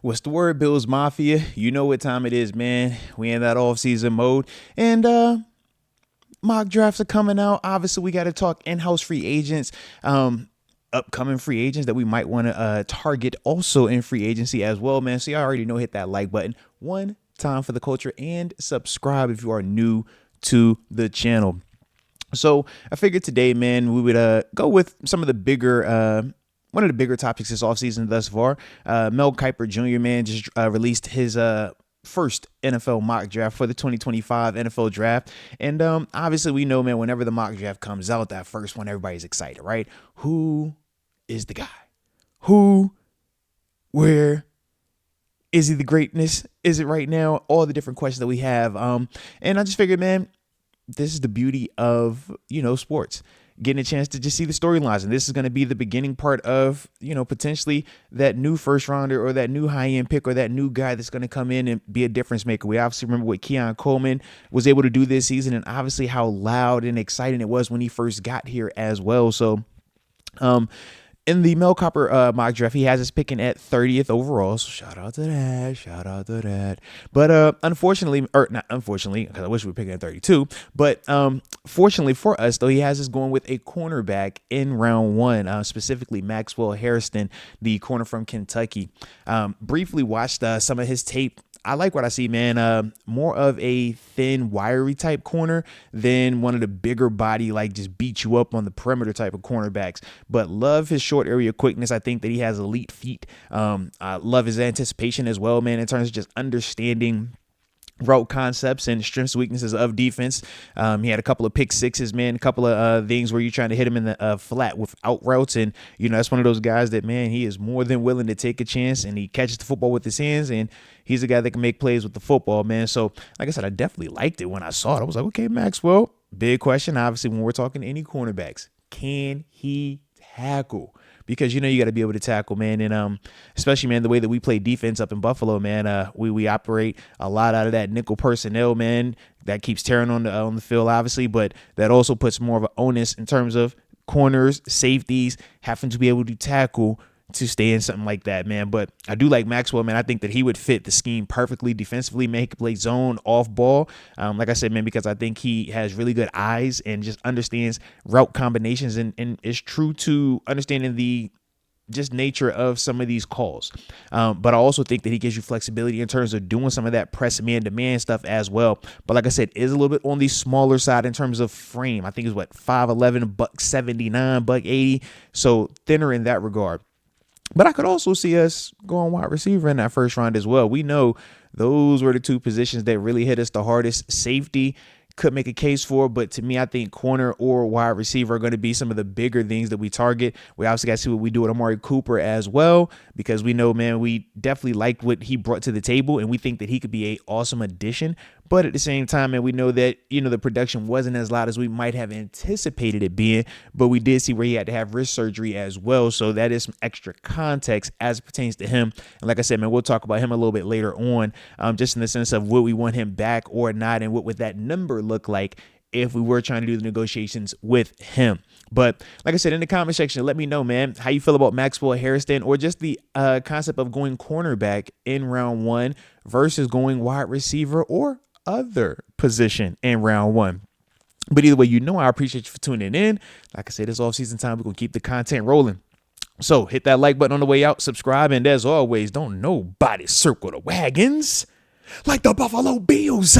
What's the word, Bills Mafia? You know what time it is, man. We in that off-season mode. And mock drafts are coming out. Obviously, we got to talk in-house free agents, upcoming free agents that we might want to target also in free agency as well, man. So you already know, hit that like button one time for the culture and subscribe if you are new to the channel. So I figured today, man, we would go with some of the bigger one of the bigger topics this offseason thus far. Mel Kiper Jr., man, just released his first NFL mock draft for the 2025 NFL draft. And obviously we know, man, whenever the mock draft comes out, that first one, everybody's excited, right? Who is the guy? Who, where is he the greatness? Is it right now? All the different questions that we have. And I just figured, man, this is the beauty of, sports. Getting a chance to just see the storylines. And this is going to be the beginning part of, potentially that new first rounder or that new high end pick or that new guy that's going to come in and be a difference maker. We obviously remember what Keon Coleman was able to do this season, and obviously how loud and exciting it was when he first got here as well. So, in the Mel Kiper mock draft, he has us picking at 30th overall. So shout out to that. But unfortunately, or not unfortunately, because I wish we were picking at 32. But fortunately for us, though, he has us going with a cornerback in round one, specifically Maxwell Hairston, the corner from Kentucky. Briefly watched some of his tape. I like what I see, man. More of a thin, wiry type corner than one of the bigger body, like just beat you up on the perimeter type of cornerbacks. But love his short area quickness. I think that he has elite feet. I love his anticipation as well, man, in terms of just understanding route concepts and strengths, weaknesses of defense. He had a couple of pick sixes, man, a couple of things where you're trying to hit him in the flat without routes. And, that's one of those guys that, man, he is more than willing to take a chance, and he catches the football with his hands, and he's a guy that can make plays with the football, man. So, like I said, I definitely liked it when I saw it. I was like, okay, Maxwell, big question, obviously, when we're talking any cornerbacks, can he tackle? Because, you got to be able to tackle, man. And especially, man, the way that we play defense up in Buffalo, man, we operate a lot out of that nickel personnel, man. That keeps tearing on the field, obviously, but that also puts more of an onus in terms of corners, safeties, having to be able to tackle to stay in something like that, man. But I do like Maxwell, man. I think that he would fit the scheme perfectly defensively, man. He could play zone, off ball. Like I said, man, because I think he has really good eyes and just understands route combinations and is true to understanding the just nature of some of these calls. But I also think that he gives you flexibility in terms of doing some of that press man-to-man stuff as well. But like I said, is a little bit on the smaller side in terms of frame. I think it's 5'11", $179, $180. So thinner in that regard. But I could also see us going wide receiver in that first round as well. We know those were the two positions that really hit us the hardest. Safety could make a case for, but to me, I think corner or wide receiver are going to be some of the bigger things that we target. We obviously got to see what we do with Amari Cooper as well, because we know, man, we definitely like what he brought to the table, and we think that he could be an awesome addition. But at the same time, man, we know that, the production wasn't as loud as we might have anticipated it being, but we did see where he had to have wrist surgery as well. So that is some extra context as it pertains to him. And like I said, man, we'll talk about him a little bit later on, just in the sense of would we want him back or not, and what would that number look like if we were trying to do the negotiations with him. But like I said, in the comment section, let me know, man, how you feel about Maxwell Hairston, or just the concept of going cornerback in round one versus going wide receiver or other position in round one. But either way, I appreciate you for tuning in. Like I said, this off-season time, we're going to keep the content rolling. So hit that like button on the way out, subscribe, and as always, don't nobody circle the wagons like the Buffalo Bills.